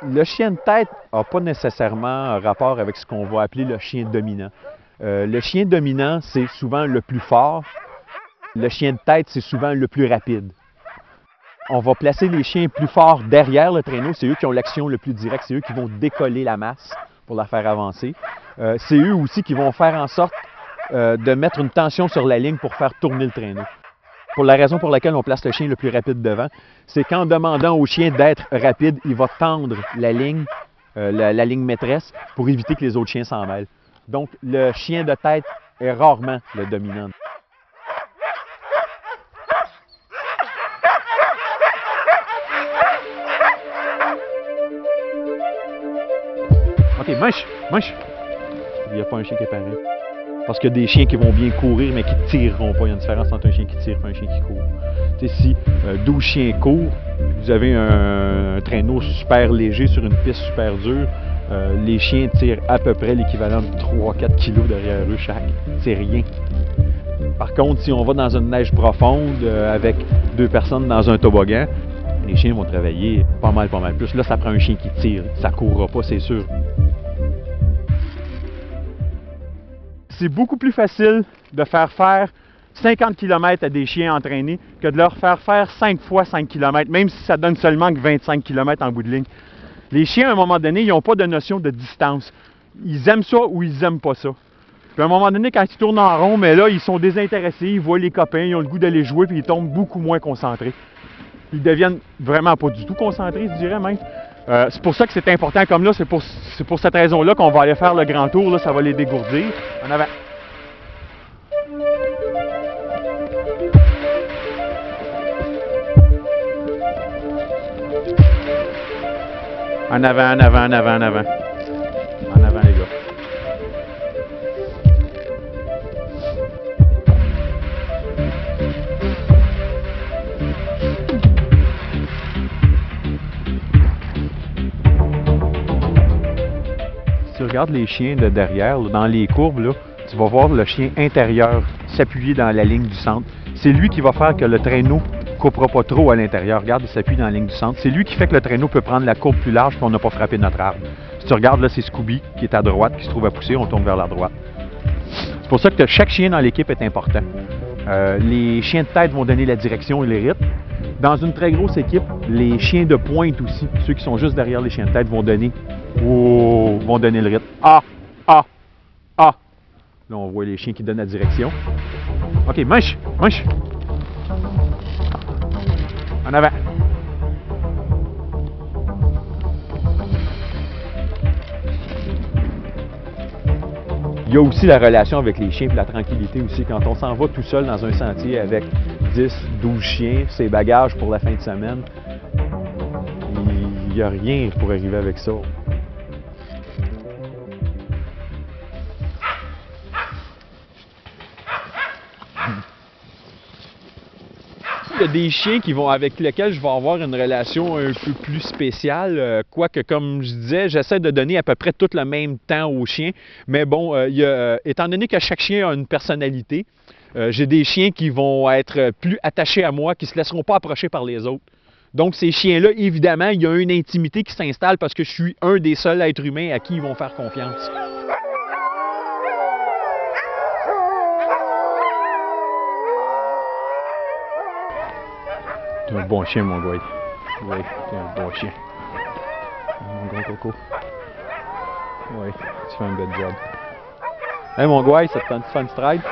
Le chien de tête n'a pas nécessairement un rapport avec ce qu'on va appeler le chien dominant. Le chien dominant, c'est souvent le plus fort. Le chien de tête, c'est souvent le plus rapide. On va placer les chiens plus forts derrière le traîneau. C'est eux qui ont l'action le plus directe. C'est eux qui vont décoller la masse pour la faire avancer. C'est eux aussi qui vont faire en sorte de mettre une tension sur la ligne pour faire tourner le traîneau. Pour la raison pour laquelle on place le chien le plus rapide devant, c'est qu'en demandant au chien d'être rapide, il va tendre la ligne maîtresse pour éviter que les autres chiens s'en mêlent. Donc, le chien de tête est rarement le dominant. OK, mange, mange! Il n'y a pas un chien qui est pareil. Parce qu'il y a des chiens qui vont bien courir, mais qui ne tireront pas. Il y a une différence entre un chien qui tire et un chien qui court. Tu sais, si 12 chiens courent, vous avez un traîneau super léger sur une piste super dure, les chiens tirent à peu près l'équivalent de 3-4 kilos derrière eux chaque. C'est rien. Par contre, si on va dans une neige profonde avec 2 personnes dans un toboggan, les chiens vont travailler pas mal plus. Là, ça prend un chien qui tire. Ça ne courra pas, c'est sûr. C'est beaucoup plus facile de faire 50 km à des chiens entraînés que de leur faire 5 fois 5 km, même si ça donne seulement que 25 km en bout de ligne. Les chiens, à un moment donné, ils n'ont pas de notion de distance. Ils aiment ça ou ils n'aiment pas ça. Puis à un moment donné, quand ils tournent en rond, mais là, ils sont désintéressés, ils voient les copains, ils ont le goût d'aller jouer, puis ils tombent beaucoup moins concentrés. Ils deviennent vraiment pas du tout concentrés, je dirais même. C'est pour ça que c'est important, comme là, c'est pour cette raison-là qu'on va aller faire le grand tour, là, ça va les dégourdir. En avant. En avant, en avant, en avant, en avant. En avant, les gars. Si tu regardes les chiens de derrière, là, dans les courbes, là, tu vas voir le chien intérieur s'appuyer dans la ligne du centre. C'est lui qui va faire que le traîneau ne coupera pas trop à l'intérieur. Regarde, il s'appuie dans la ligne du centre. C'est lui qui fait que le traîneau peut prendre la courbe plus large et on n'a pas frappé notre arbre. Si tu regardes, là, c'est Scooby qui est à droite, qui se trouve à pousser, on tourne vers la droite. C'est pour ça que chaque chien dans l'équipe est important. Les chiens de tête vont donner la direction et les rythmes. Dans une très grosse équipe, les chiens de pointe aussi, ceux qui sont juste derrière les chiens de tête, vont donner le rythme. Ah! Ah! Ah! Là, on voit les chiens qui donnent la direction. OK, mange! Mange! En avant! Il y a aussi la relation avec les chiens et la tranquillité aussi. Quand on s'en va tout seul dans un sentier avec 10, 12 chiens, ses bagages pour la fin de semaine, il n'y a rien pour arriver avec ça. Il y a des chiens avec lesquels je vais avoir une relation un peu plus spéciale, quoique comme je disais, j'essaie de donner à peu près tout le même temps aux chiens, mais bon, étant donné que chaque chien a une personnalité, j'ai des chiens qui vont être plus attachés à moi, qui ne se laisseront pas approcher par les autres. Donc ces chiens-là, évidemment, il y a une intimité qui s'installe parce que je suis un des seuls êtres humains à qui ils vont faire confiance. T'es un bon chien, mon gars. Oui, t'es un bon chien. Mon gros coco. Oui, tu fais un good job. Hey, mon gars, ça te tente de faire une stride?